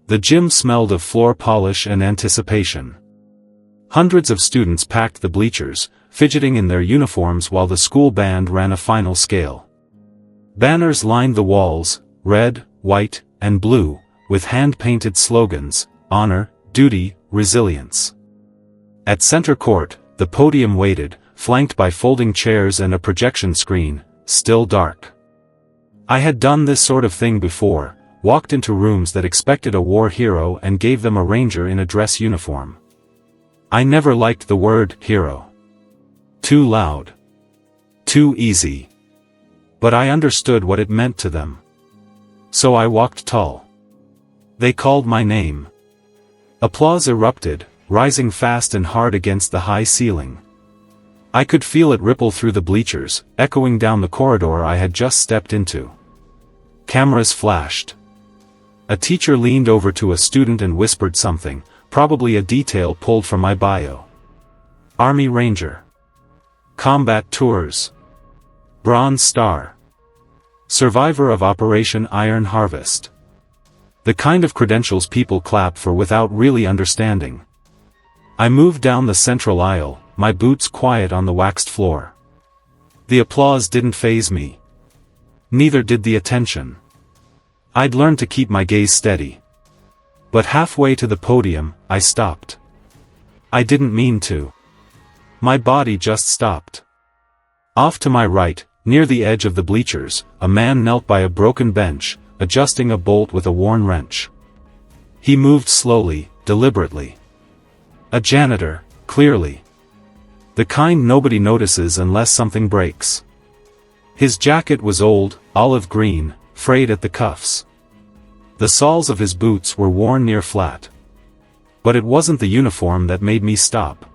The gym smelled of floor polish and anticipation. Hundreds of students packed the bleachers, fidgeting in their uniforms while the school band ran a final scale. Banners lined the walls, red, white, and blue, with hand-painted slogans: honor, duty, resilience. At center court, the podium waited, flanked by folding chairs and a projection screen, still dark. I had done this sort of thing before, walked into rooms that expected a war hero and gave them a ranger in a dress uniform. I never liked the word hero. Too loud. Too easy. But I understood what it meant to them. So I walked tall. They called my name. Applause erupted, rising fast and hard against the high ceiling. I could feel it ripple through the bleachers, echoing down the corridor I had just stepped into. Cameras flashed. A teacher leaned over to a student and whispered something, probably a detail pulled from my bio. Army Ranger. Combat Tours. Bronze Star. Survivor of Operation Iron Harvest. The kind of credentials people clap for without really understanding. I moved down the central aisle, my boots quiet on the waxed floor. The applause didn't faze me. Neither did the attention. I'd learned to keep my gaze steady. But halfway to the podium, I stopped. I didn't mean to. My body just stopped. Off to my right, near the edge of the bleachers, a man knelt by a broken bench, adjusting a bolt with a worn wrench. He moved slowly, deliberately. A janitor, clearly. The kind nobody notices unless something breaks. His jacket was old, olive green, frayed at the cuffs. The soles of his boots were worn near flat. But it wasn't the uniform that made me stop.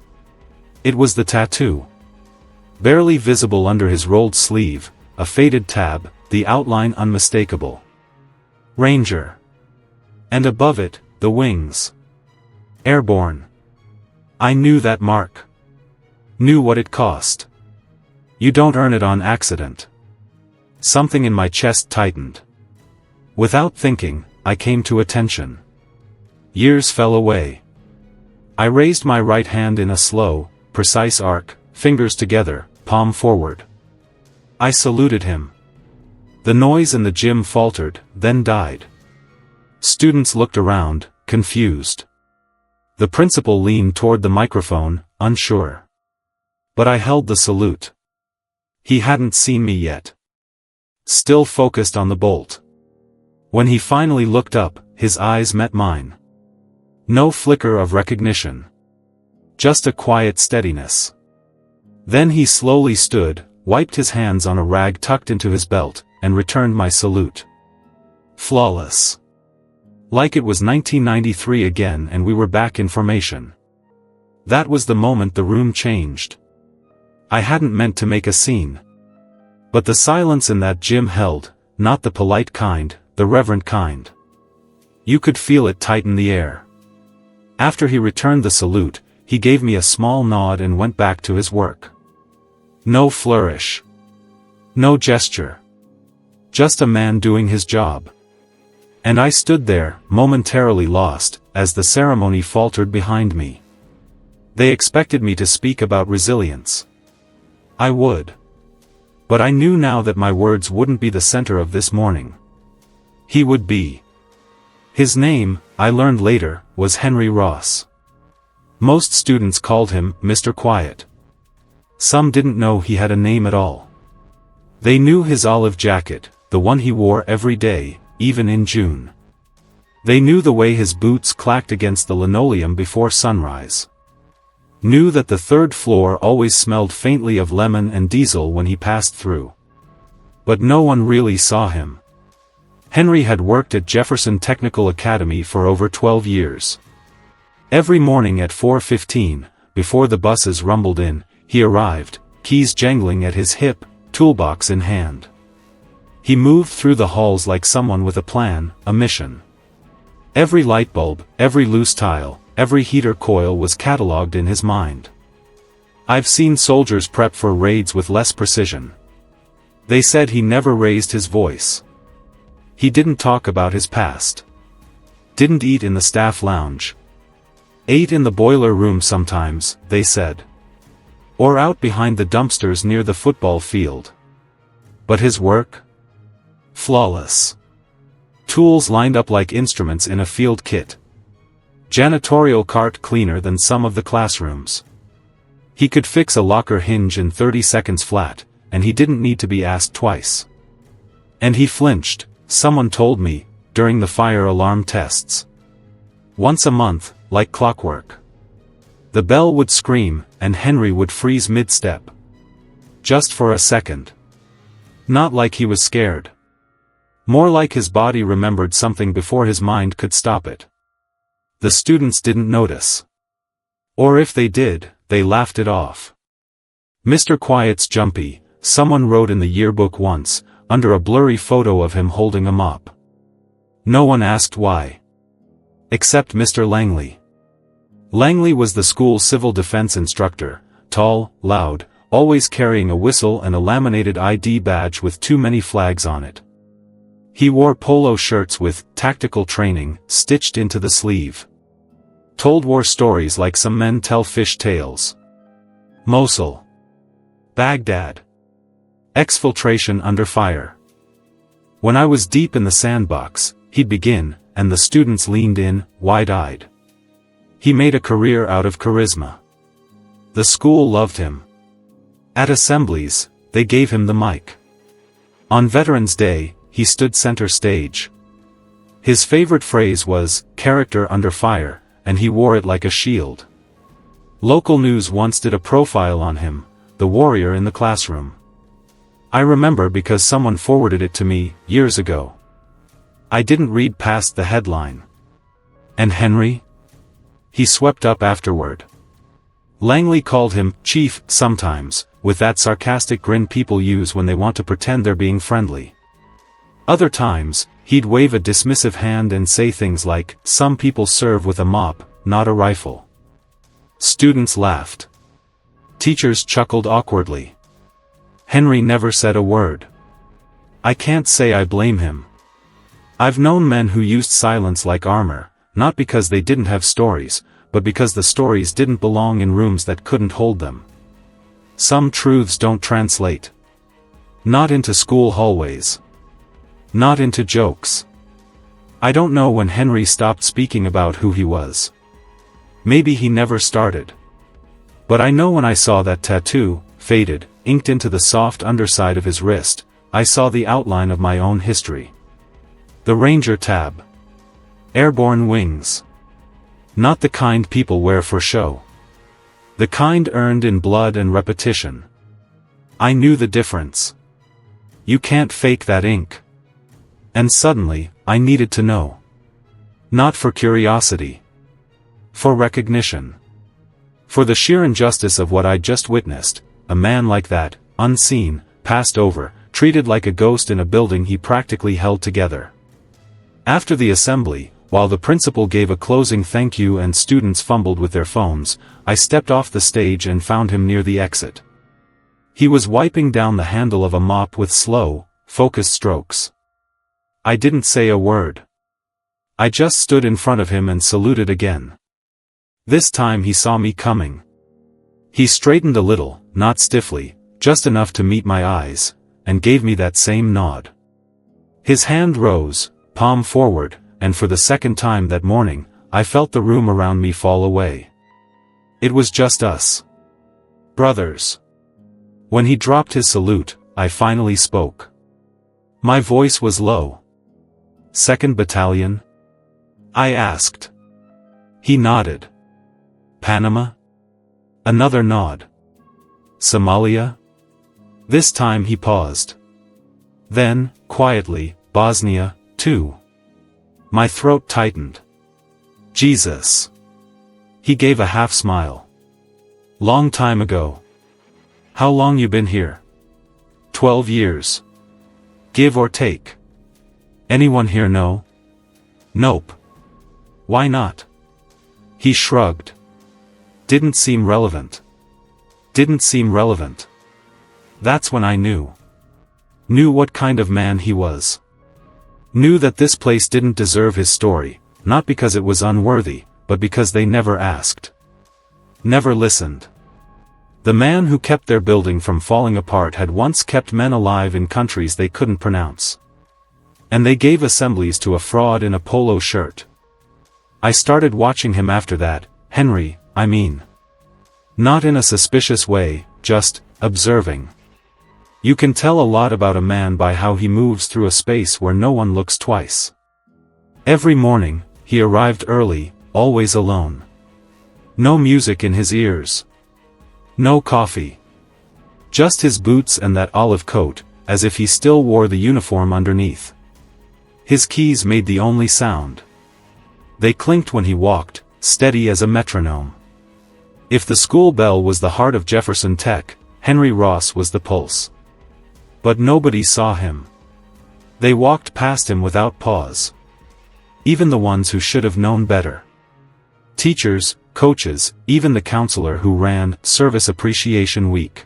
It was the tattoo. Barely visible under his rolled sleeve, a faded tab, the outline unmistakable. Ranger. And above it, the wings. Airborne. I knew that mark. Knew what it cost. You don't earn it on accident. Something in my chest tightened. Without thinking, I came to attention. Years fell away. I raised my right hand in a slow, precise arc, fingers together, palm forward. I saluted him. The noise in the gym faltered, then died. Students looked around, confused. The principal leaned toward the microphone, unsure. But I held the salute. He hadn't seen me yet. Still focused on the bolt. When he finally looked up, his eyes met mine. No flicker of recognition. Just a quiet steadiness. Then he slowly stood, wiped his hands on a rag tucked into his belt, and returned my salute. Flawless. Like it was 1993 again and we were back in formation. That was the moment the room changed. I hadn't meant to make a scene. But the silence in that gym held, not the polite kind, the reverent kind. You could feel it tighten the air. After he returned the salute, he gave me a small nod and went back to his work. No flourish. No gesture. Just a man doing his job. And I stood there, momentarily lost, as the ceremony faltered behind me. They expected me to speak about resilience. I would. But I knew now that my words wouldn't be the center of this morning. He would be. His name, I learned later, was Henry Ross. Most students called him Mr. Quiet. Some didn't know he had a name at all. They knew his olive jacket, the one he wore every day, even in June. They knew the way his boots clacked against the linoleum before sunrise. Knew that the third floor always smelled faintly of lemon and diesel when he passed through. But no one really saw him. Henry had worked at Jefferson Technical Academy for over 12 years. Every morning at 4:15, before the buses rumbled in, he arrived, keys jangling at his hip, toolbox in hand. He moved through the halls like someone with a plan, a mission. Every light bulb, every loose tile, every heater coil was catalogued in his mind. I've seen soldiers prep for raids with less precision. They said he never raised his voice. He didn't talk about his past. Didn't eat in the staff lounge. Ate in the boiler room sometimes, they said. Or out behind the dumpsters near the football field. But his work? Flawless. Tools lined up like instruments in a field kit. Janitorial cart cleaner than some of the classrooms. He could fix a locker hinge in 30 seconds flat, and he didn't need to be asked twice. And he flinched, someone told me, during the fire alarm tests. Once a month, like clockwork. The bell would scream, and Henry would freeze mid-step. Just for a second. Not like he was scared. More like his body remembered something before his mind could stop it. The students didn't notice. Or if they did, they laughed it off. Mr. Quiet's jumpy, someone wrote in the yearbook once, under a blurry photo of him holding a mop. No one asked why. Except Mr. Langley. Langley was the school civil defense instructor, tall, loud, always carrying a whistle and a laminated ID badge with too many flags on it. He wore polo shirts with "tactical training" stitched into the sleeve. Told war stories like some men tell fish tales. Mosul. Baghdad. Exfiltration under fire. When I was deep in the sandbox, he'd begin, and the students leaned in, wide-eyed. He made a career out of charisma. The school loved him. At assemblies, they gave him the mic. On Veterans Day, he stood center stage. His favorite phrase was, "character under fire," and he wore it like a shield. Local news once did a profile on him, the warrior in the classroom. I remember because someone forwarded it to me, years ago. I didn't read past the headline. And Henry? He swept up afterward. Langley called him "Chief" sometimes, with that sarcastic grin people use when they want to pretend they're being friendly. Other times, he'd wave a dismissive hand and say things like, "Some people serve with a mop, not a rifle." Students laughed. Teachers chuckled awkwardly. Henry never said a word. I can't say I blame him. I've known men who used silence like armor, not because they didn't have stories, but because the stories didn't belong in rooms that couldn't hold them. Some truths don't translate. Not into school hallways. Not into jokes. I don't know when Henry stopped speaking about who he was. Maybe he never started. But I know when I saw that tattoo, faded, inked into the soft underside of his wrist, I saw the outline of my own history. The Ranger tab. Airborne wings. Not the kind people wear for show. The kind earned in blood and repetition. I knew the difference. You can't fake that ink. And suddenly, I needed to know. Not for curiosity. For recognition. For the sheer injustice of what I'd just witnessed, a man like that, unseen, passed over, treated like a ghost in a building he practically held together. After the assembly, while the principal gave a closing thank you and students fumbled with their phones, I stepped off the stage and found him near the exit. He was wiping down the handle of a mop with slow, focused strokes. I didn't say a word. I just stood in front of him and saluted again. This time he saw me coming. He straightened a little, not stiffly, just enough to meet my eyes, and gave me that same nod. His hand rose, palm forward, and for the second time that morning, I felt the room around me fall away. It was just us. Brothers. When he dropped his salute, I finally spoke. My voice was low. 2nd Battalion? I asked. He nodded. Panama? Another nod. Somalia? This time he paused. Then, quietly, Bosnia, too. My throat tightened. Jesus. He gave a half smile. Long time ago. How long you been here? 12 years. Give or take. Anyone here know? Nope. Why not? He shrugged. Didn't seem relevant. Didn't seem relevant. That's when I knew. Knew what kind of man he was. Knew that this place didn't deserve his story, not because it was unworthy, but because they never asked. Never listened. The man who kept their building from falling apart had once kept men alive in countries they couldn't pronounce. And they gave assemblies to a fraud in a polo shirt. I started watching him after that, Henry, I mean. Not in a suspicious way, just observing. You can tell a lot about a man by how he moves through a space where no one looks twice. Every morning, he arrived early, always alone. No music in his ears. No coffee. Just his boots and that olive coat, as if he still wore the uniform underneath. His keys made the only sound. They clinked when he walked, steady as a metronome. If the school bell was the heart of Jefferson Tech, Henry Ross was the pulse. But nobody saw him. They walked past him without pause. Even the ones who should have known better. Teachers, coaches, even the counselor who ran Service Appreciation Week.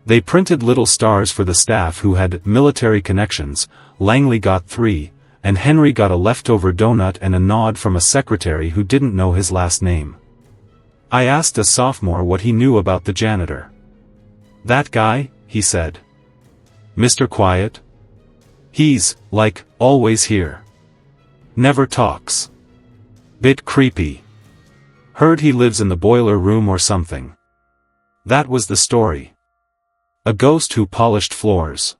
They printed little stars for the staff who had military connections. Langley got 3, and Henry got a leftover donut and a nod from a secretary who didn't know his last name. I asked a sophomore what he knew about the janitor. "That guy," he said. "Mr. Quiet? He's, like, always here. Never talks. Bit creepy. Heard he lives in the boiler room or something." That was the story. A ghost who polished floors.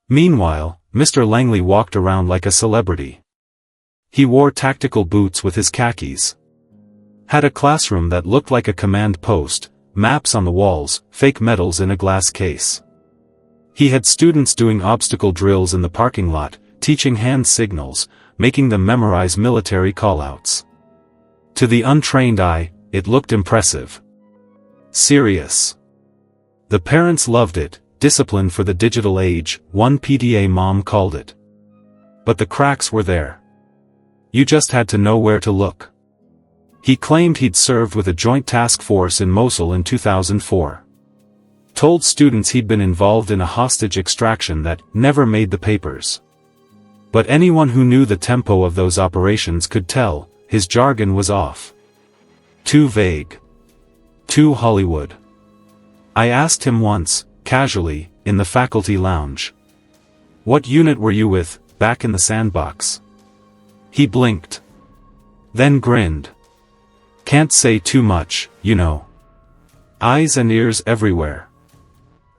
Meanwhile, Mr. Langley walked around like a celebrity. He wore tactical boots with his khakis. Had a classroom that looked like a command post, maps on the walls, fake medals in a glass case. He had students doing obstacle drills in the parking lot, teaching hand signals, making them memorize military callouts. To the untrained eye, it looked impressive. Serious. The parents loved it, discipline for the digital age, one PTA mom called it. But the cracks were there. You just had to know where to look. He claimed he'd served with a joint task force in Mosul in 2004. Told students he'd been involved in a hostage extraction that never made the papers. But anyone who knew the tempo of those operations could tell, his jargon was off. Too vague. Too Hollywood. I asked him once, casually, in the faculty lounge. "What unit were you with, back in the sandbox?" He blinked. Then grinned. "Can't say too much, you know. Eyes and ears everywhere."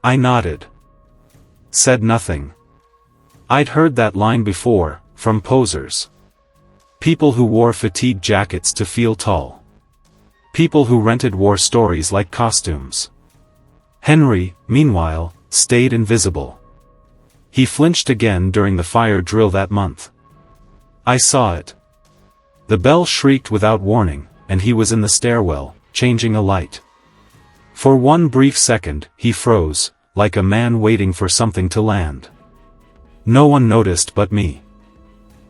I nodded. Said nothing. I'd heard that line before, from posers. People who wore fatigue jackets to feel tall. People who rented war stories like costumes. Henry, meanwhile, stayed invisible. He flinched again during the fire drill that month. I saw it. The bell shrieked without warning, and he was in the stairwell, changing a light. For one brief second, he froze, like a man waiting for something to land. No one noticed but me.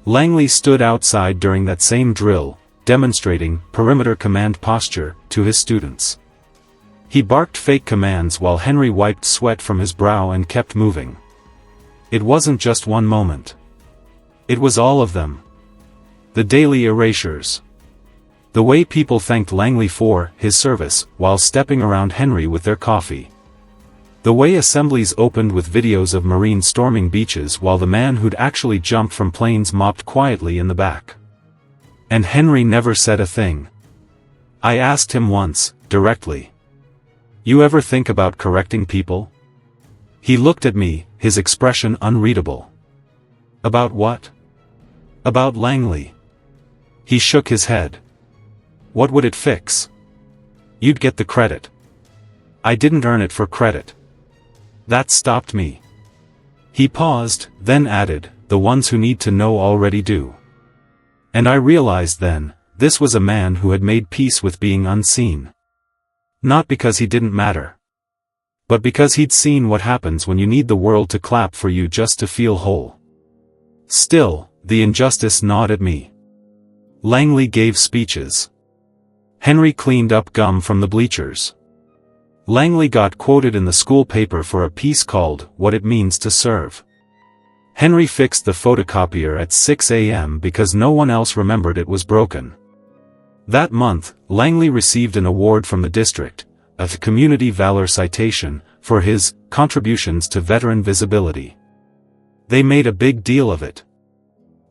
Langley stood outside during that same drill, demonstrating perimeter command posture to his students. He barked fake commands while Henry wiped sweat from his brow and kept moving. It wasn't just one moment. It was all of them. The daily erasures. The way people thanked Langley for his service while stepping around Henry with their coffee. The way assemblies opened with videos of Marines storming beaches while the man who'd actually jumped from planes mopped quietly in the back. And Henry never said a thing. I asked him once, directly. "You ever think about correcting people?" He looked at me, his expression unreadable. "About what?" "About Langley." He shook his head. "What would it fix?" "You'd get the credit." "I didn't earn it for credit." That stopped me. He paused, then added, "The ones who need to know already do." And I realized then, this was a man who had made peace with being unseen. Not because he didn't matter. But because he'd seen what happens when you need the world to clap for you just to feel whole. Still, the injustice gnawed at me. Langley gave speeches. Henry cleaned up gum from the bleachers. Langley got quoted in the school paper for a piece called, "What It Means to Serve." Henry fixed the photocopier at 6 a.m. because no one else remembered it was broken. That month, Langley received an award from the district, a Community Valor Citation, for his contributions to veteran visibility. They made a big deal of it.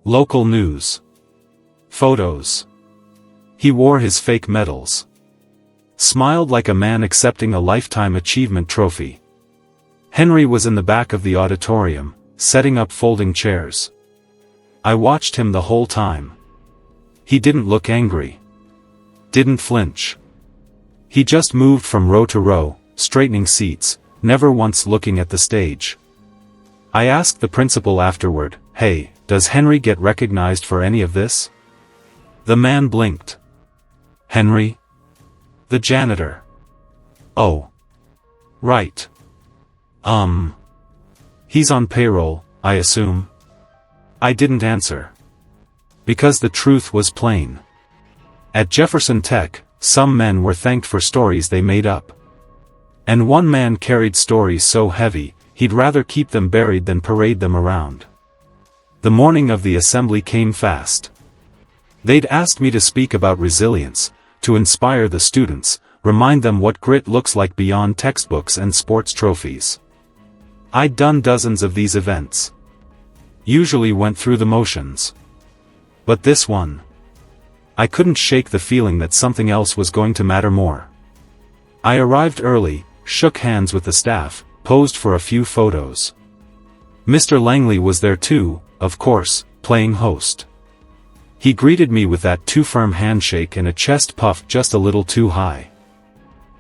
Local news. Photos. He wore his fake medals. Smiled like a man accepting a Lifetime Achievement trophy. Henry was in the back of the auditorium, setting up folding chairs. I watched him the whole time. He didn't look angry. Didn't flinch. He just moved from row to row, straightening seats, never once looking at the stage. I asked the principal afterward, "Hey, does Henry get recognized for any of this?" The man blinked. "Henry? The janitor. Oh. Right. He's on payroll, I assume." I didn't answer. Because the truth was plain. At Jefferson Tech, some men were thanked for stories they made up. And one man carried stories so heavy, he'd rather keep them buried than parade them around. The morning of the assembly came fast. They'd asked me to speak about resilience, to inspire the students, remind them what grit looks like beyond textbooks and sports trophies. I'd done dozens of these events. Usually went through the motions. But this one. I couldn't shake the feeling that something else was going to matter more. I arrived early, shook hands with the staff, posed for a few photos. Mr. Langley was there too, of course, playing host. He greeted me with that too firm handshake and a chest puffed just a little too high.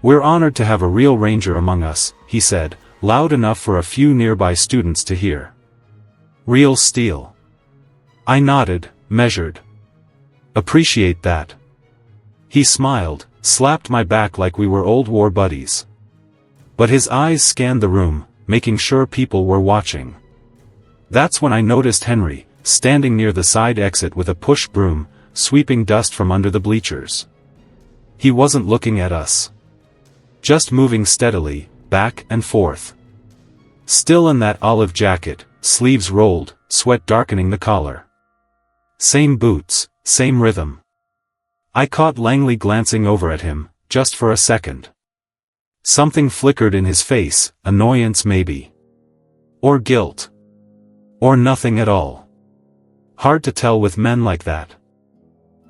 "We're honored to have a real Ranger among us," he said, loud enough for a few nearby students to hear. "Real steel." I nodded, measured. "Appreciate that." He smiled, slapped my back like we were old war buddies. But his eyes scanned the room, making sure people were watching. That's when I noticed Henry, standing near the side exit with a push broom, sweeping dust from under the bleachers. He wasn't looking at us. Just moving steadily, back and forth. Still in that olive jacket, sleeves rolled, sweat darkening the collar. Same boots, same rhythm. I caught Langley glancing over at him, just for a second. Something flickered in his face, annoyance maybe. Or guilt. Or nothing at all. Hard to tell with men like that.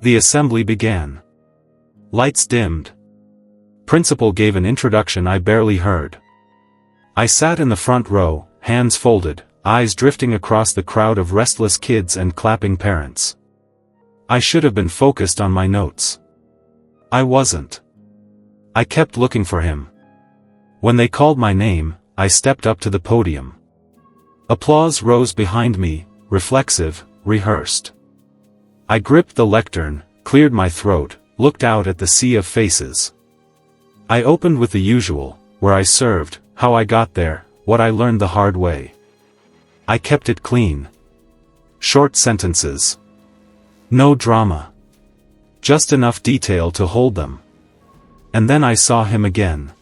The assembly began. Lights dimmed. Principal gave an introduction I barely heard. I sat in the front row, hands folded, eyes drifting across the crowd of restless kids and clapping parents. I should have been focused on my notes. I wasn't. I kept looking for him. When they called my name, I stepped up to the podium. Applause rose behind me, reflexive, rehearsed. I gripped the lectern, cleared my throat, looked out at the sea of faces. I opened with the usual, where I served, how I got there, what I learned the hard way. I kept it clean. Short sentences. No drama. Just enough detail to hold them. And then I saw him again.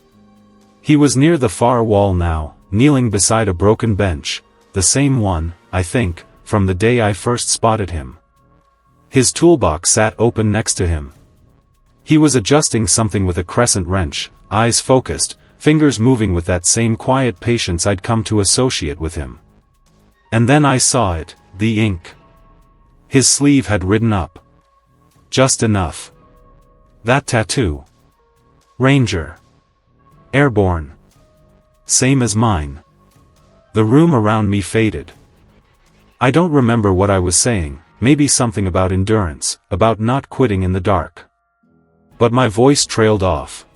He was near the far wall now, kneeling beside a broken bench, the same one, I think, from the day I first spotted him. His toolbox sat open next to him. He was adjusting something with a crescent wrench, eyes focused, fingers moving with that same quiet patience I'd come to associate with him. And then I saw it, the ink. His sleeve had ridden up. Just enough. That tattoo. Ranger. Airborne. Same as mine. The room around me faded. I don't remember what I was saying, maybe something about endurance, about not quitting in the dark. But my voice trailed off.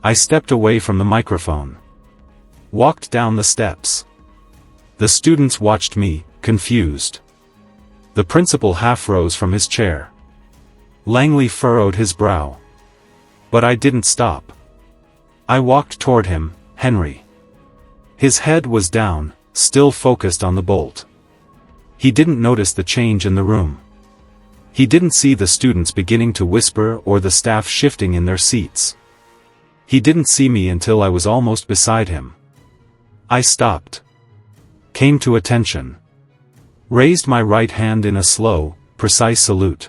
I stepped away from the microphone. Walked down the steps. The students watched me, confused. The principal half rose from his chair. Langley furrowed his brow. But I didn't stop. I walked toward him, Henry. His head was down, still focused on the bolt. He didn't notice the change in the room. He didn't see the students beginning to whisper or the staff shifting in their seats. He didn't see me until I was almost beside him. I stopped. Came to attention. Raised my right hand in a slow, precise salute.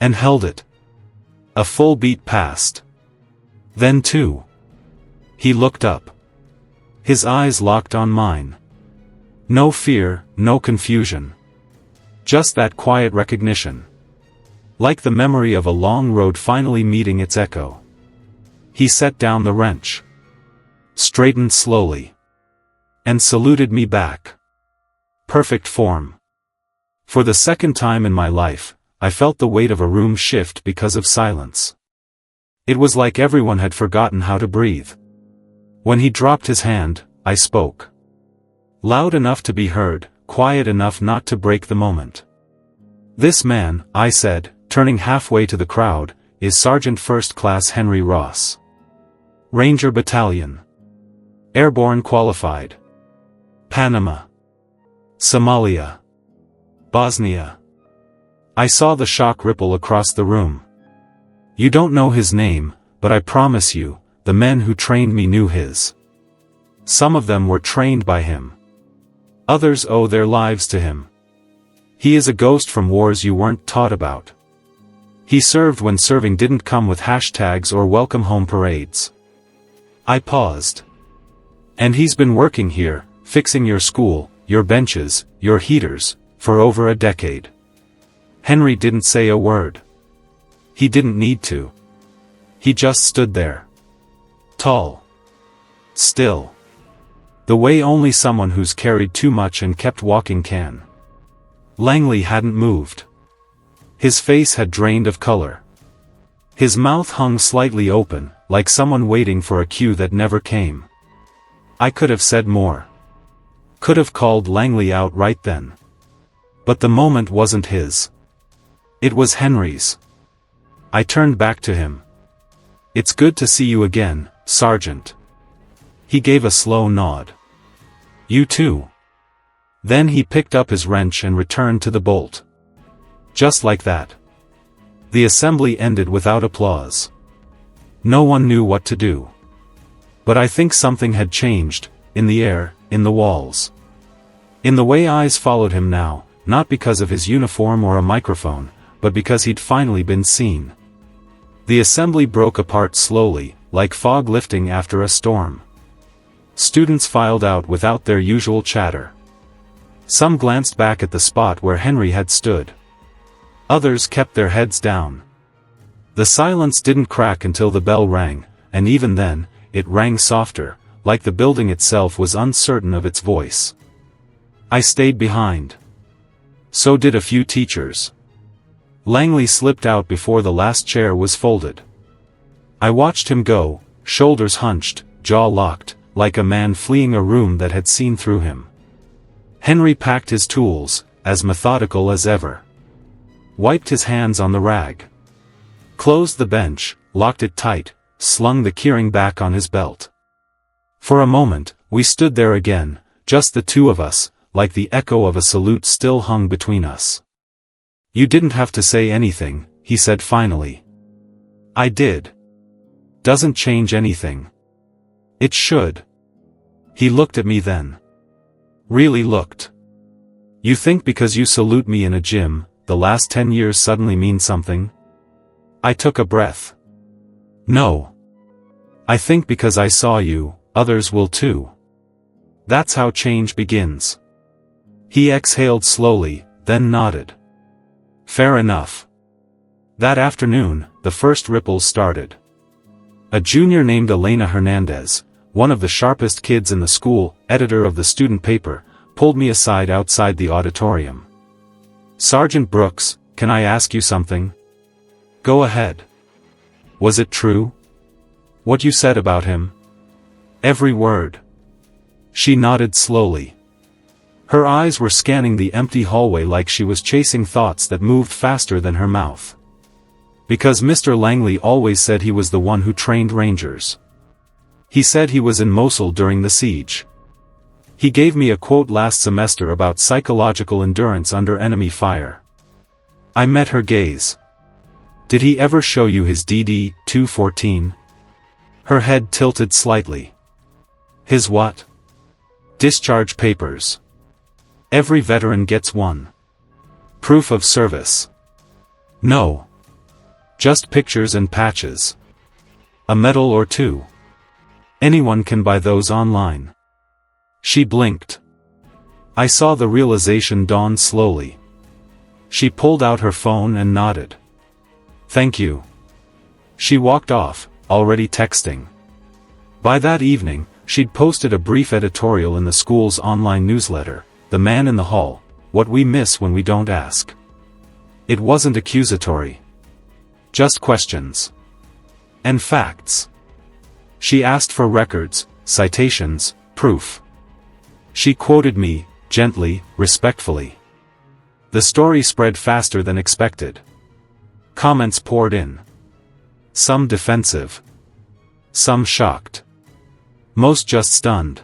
And held it. A full beat passed. Then two. He looked up. His eyes locked on mine. No fear, no confusion. Just that quiet recognition. Like the memory of a long road finally meeting its echo. He set down the wrench. Straightened slowly. And saluted me back. Perfect form. For the second time in my life, I felt the weight of a room shift because of silence. It was like everyone had forgotten how to breathe. When he dropped his hand, I spoke. Loud enough to be heard, quiet enough not to break the moment. This man, I said, turning halfway to the crowd, is Sergeant First Class Henry Ross. Ranger Battalion. Airborne Qualified. Panama. Somalia. Bosnia. I saw the shock ripple across the room. You don't know his name, but I promise you, the men who trained me knew his. Some of them were trained by him. Others owe their lives to him. He is a ghost from wars you weren't taught about. He served when serving didn't come with hashtags or welcome home parades. I paused. And he's been working here, fixing your school, your benches, your heaters, for over a decade. Henry didn't say a word. He didn't need to. He just stood there. Tall. Still. The way only someone who's carried too much and kept walking can. Langley hadn't moved. His face had drained of color. His mouth hung slightly open, like someone waiting for a cue that never came. I could have said more. Could have called Langley out right then. But the moment wasn't his. It was Henry's. I turned back to him. It's good to see you again, Sergeant. He gave a slow nod. You too. Then he picked up his wrench and returned to the bolt. Just like that. The assembly ended without applause. No one knew what to do. But I think something had changed, in the air, in the walls. In the way eyes followed him now, not because of his uniform or a microphone, but because he'd finally been seen. The assembly broke apart slowly, like fog lifting after a storm. Students filed out without their usual chatter. Some glanced back at the spot where Henry had stood. Others kept their heads down. The silence didn't crack until the bell rang, and even then, it rang softer, like the building itself was uncertain of its voice. I stayed behind. So did a few teachers. Langley slipped out before the last chair was folded. I watched him go, shoulders hunched, jaw locked, like a man fleeing a room that had seen through him. Henry packed his tools, as methodical as ever. Wiped his hands on the rag. Closed the bench, locked it tight, slung the keyring back on his belt. For a moment, we stood there again, just the two of us, like the echo of a salute still hung between us. You didn't have to say anything, he said finally. I did. Doesn't change anything. It should. He looked at me then. Really looked. You think because you salute me in a gym, the last 10 years suddenly mean something? I took a breath. No. I think because I saw you, others will too. That's how change begins. He exhaled slowly, then nodded. Fair enough. That afternoon, the first ripples started. A junior named Elena Hernandez, one of the sharpest kids in the school, editor of the student paper, pulled me aside outside the auditorium. Sergeant Brooks, can I ask you something? Go ahead. Was it true? What you said about him? Every word. She nodded slowly. Her eyes were scanning the empty hallway like she was chasing thoughts that moved faster than her mouth. Because Mr. Langley always said he was the one who trained Rangers. He said he was in Mosul during the siege. He gave me a quote last semester about psychological endurance under enemy fire. I met her gaze. Did he ever show you his DD-214? Her head tilted slightly. His what? Discharge papers. Every veteran gets one. Proof of service. No. Just pictures and patches. A medal or two. Anyone can buy those online. She blinked. I saw the realization dawn slowly. She pulled out her phone and nodded. Thank you. She walked off, already texting. By that evening, she'd posted a brief editorial in the school's online newsletter, The Man in the Hall, What We Miss When We Don't Ask. It wasn't accusatory. Just questions. And facts. She asked for records, citations, proof. She quoted me, gently, respectfully. The story spread faster than expected. Comments poured in. Some defensive. Some shocked. Most just stunned.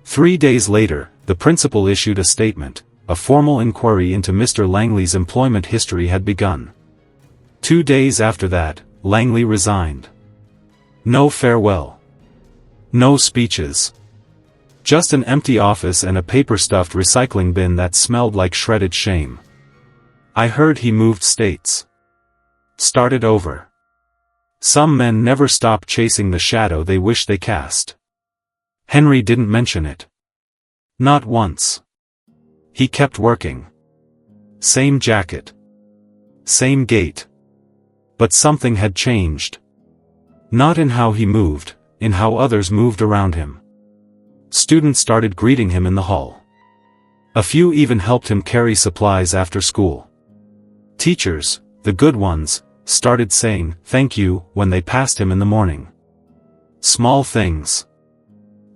3 days later, the principal issued a statement. A formal inquiry into Mr. Langley's employment history had begun. 2 days after that, Langley resigned. No farewell. No speeches. Just an empty office and a paper-stuffed recycling bin that smelled like shredded shame. I heard he moved states. Started over. Some men never stop chasing the shadow they wish they cast. Henry didn't mention it. Not once. He kept working. Same jacket. Same gait. But something had changed. Not in how he moved, in how others moved around him. Students started greeting him in the hall. A few even helped him carry supplies after school. Teachers, the good ones, started saying thank you when they passed him in the morning. Small things.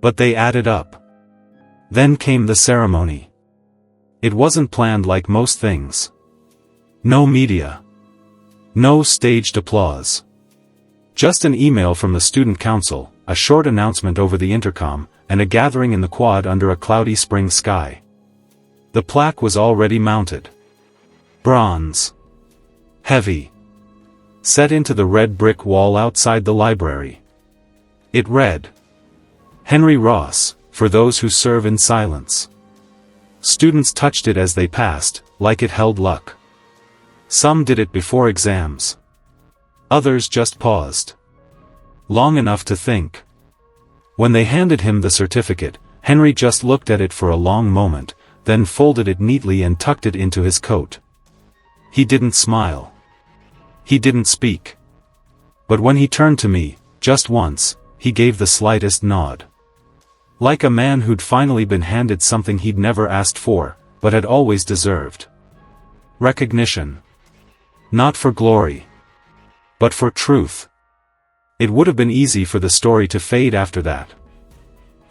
But they added up. Then came the ceremony. It wasn't planned like most things. No media. No staged applause. Just an email from the student council, a short announcement over the intercom, and a gathering in the quad under a cloudy spring sky. The plaque was already mounted. Bronze. Heavy. Set into the red brick wall outside the library. It read, Henry Ross, for those who serve in silence. Students touched it as they passed, like it held luck. Some did it before exams. Others just paused. Long enough to think. When they handed him the certificate, Henry just looked at it for a long moment, then folded it neatly and tucked it into his coat. He didn't smile. He didn't speak. But when he turned to me, just once, he gave the slightest nod. Like a man who'd finally been handed something he'd never asked for, but had always deserved. Recognition. Not for glory. But for truth. It would have been easy for the story to fade after that.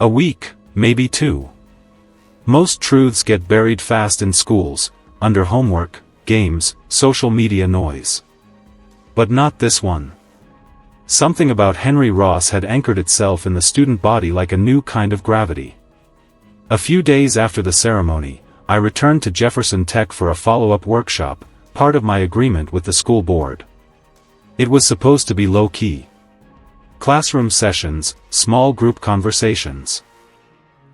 A week, maybe 2. Most truths get buried fast in schools, under homework, games, social media noise. But not this one. Something about Henry Ross had anchored itself in the student body like a new kind of gravity. A few days after the ceremony, I returned to Jefferson Tech for a follow-up workshop, part of my agreement with the school board. It was supposed to be low-key. Classroom sessions, small group conversations.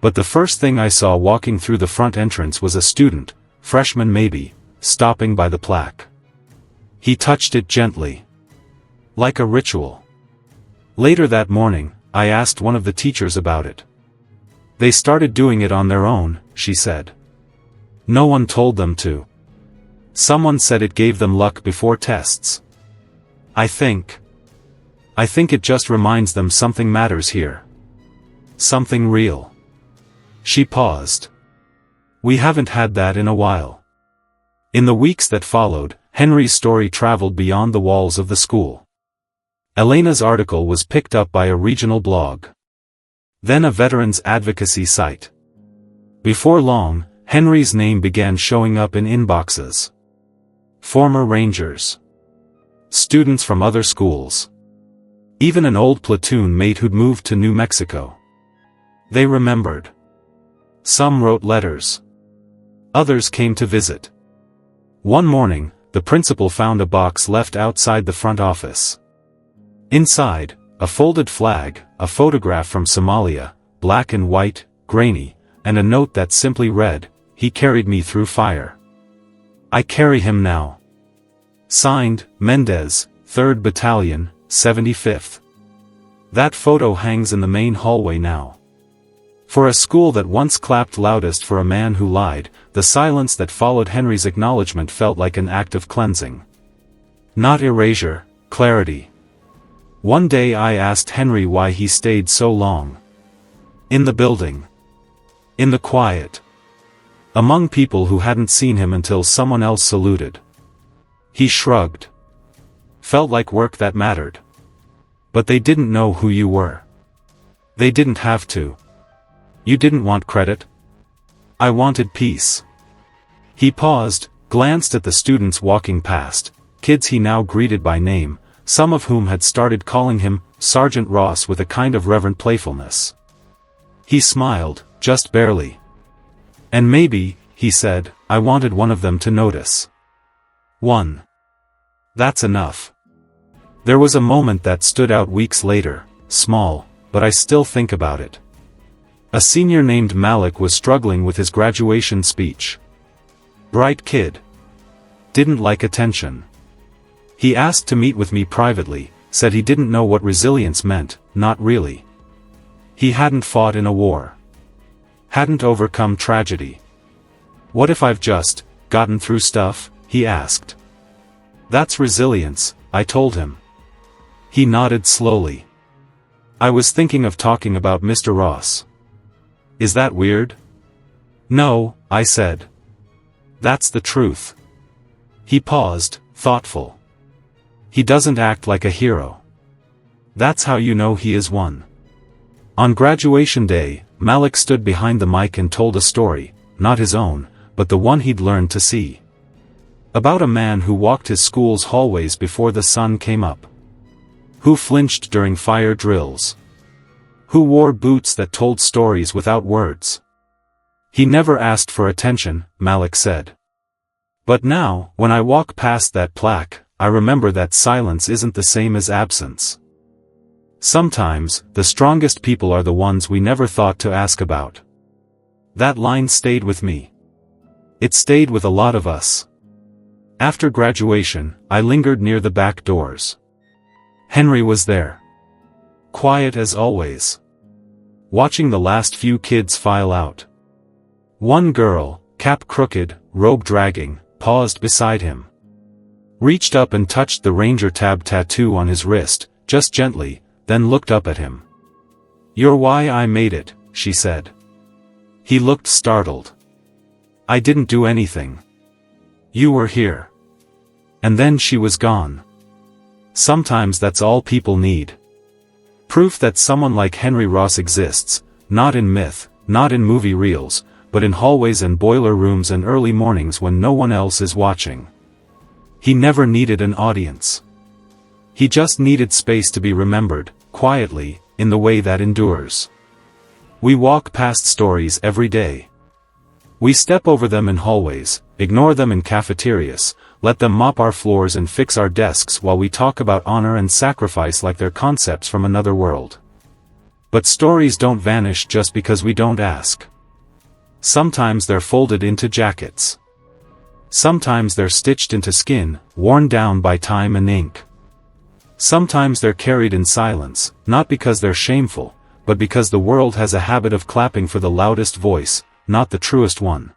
But the first thing I saw walking through the front entrance was a student, freshman maybe, stopping by the plaque. He touched it gently. Like a ritual. Later that morning, I asked one of the teachers about it. They started doing it on their own, she said. No one told them to. Someone said it gave them luck before tests. I think it just reminds them something matters here. Something real. She paused. We haven't had that in a while. In the weeks that followed, Henry's story traveled beyond the walls of the school. Elena's article was picked up by a regional blog. Then a veterans advocacy site. Before long, Henry's name began showing up in inboxes. Former Rangers. Students from other schools. Even an old platoon mate who'd moved to New Mexico. They remembered. Some wrote letters. Others came to visit. One morning, the principal found a box left outside the front office. Inside, a folded flag, a photograph from Somalia, black and white, grainy, and a note that simply read, he carried me through fire. I carry him now. Signed, Mendez, 3rd Battalion, 75th. That photo hangs in the main hallway now. For a school that once clapped loudest for a man who lied, the silence that followed Henry's acknowledgement felt like an act of cleansing. Not erasure, clarity. One day I asked Henry why he stayed so long. In the building. In the quiet. Among people who hadn't seen him until someone else saluted. He shrugged. Felt like work that mattered. But they didn't know who you were. They didn't have to. You didn't want credit? I wanted peace. He paused, glanced at the students walking past, kids he now greeted by name, some of whom had started calling him Sergeant Ross with a kind of reverent playfulness. He smiled, just barely. And maybe, he said, I wanted one of them to notice. One. That's enough. There was a moment that stood out weeks later, small, but I still think about it. A senior named Malik was struggling with his graduation speech. Bright kid. Didn't like attention. He asked to meet with me privately, said he didn't know what resilience meant, not really. He hadn't fought in a war. Hadn't overcome tragedy. What if I've just gotten through stuff? He asked. That's resilience, I told him. He nodded slowly. I was thinking of talking about Mr. Ross. Is that weird? No, I said. That's the truth. He paused, thoughtful. He doesn't act like a hero. That's how you know he is one. On graduation day, Malik stood behind the mic and told a story, not his own, but the one he'd learned to see. About a man who walked his school's hallways before the sun came up. Who flinched during fire drills. Who wore boots that told stories without words. He never asked for attention, Malik said. But now, when I walk past that plaque, I remember that silence isn't the same as absence. Sometimes, the strongest people are the ones we never thought to ask about. That line stayed with me. It stayed with a lot of us. After graduation, I lingered near the back doors. Henry was there. Quiet as always. Watching the last few kids file out. One girl, cap crooked, robe dragging, paused beside him. Reached up and touched the Ranger tab tattoo on his wrist, just gently, then looked up at him. You're why I made it, she said. He looked startled. I didn't do anything. You were here. And then she was gone. Sometimes that's all people need. Proof that someone like Henry Ross exists, not in myth, not in movie reels, but in hallways and boiler rooms and early mornings when no one else is watching. He never needed an audience. He just needed space to be remembered, quietly, in the way that endures. We walk past stories every day. We step over them in hallways, ignore them in cafeterias, let them mop our floors and fix our desks while we talk about honor and sacrifice like they're concepts from another world. But stories don't vanish just because we don't ask. Sometimes they're folded into jackets. Sometimes they're stitched into skin, worn down by time and ink. Sometimes they're carried in silence, not because they're shameful, but because the world has a habit of clapping for the loudest voice, not the truest one.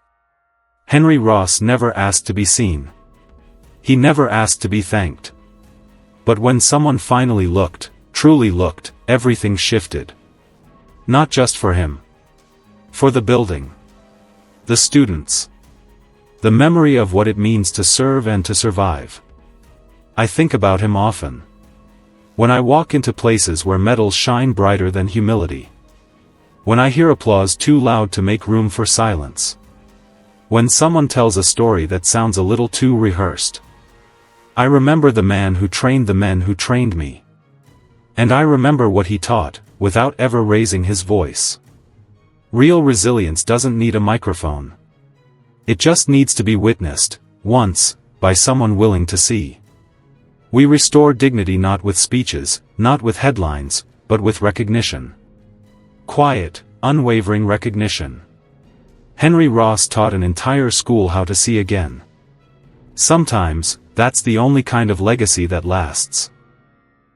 Henry Ross never asked to be seen. He never asked to be thanked. But when someone finally looked, truly looked, everything shifted. Not just for him. For the building. The students. The memory of what it means to serve and to survive. I think about him often. When I walk into places where medals shine brighter than humility. When I hear applause too loud to make room for silence. When someone tells a story that sounds a little too rehearsed. I remember the man who trained the men who trained me. And I remember what he taught, without ever raising his voice. Real resilience doesn't need a microphone. It just needs to be witnessed, once, by someone willing to see. We restore dignity not with speeches, not with headlines, but with recognition. Quiet, unwavering recognition. Henry Ross taught an entire school how to see again. Sometimes, that's the only kind of legacy that lasts.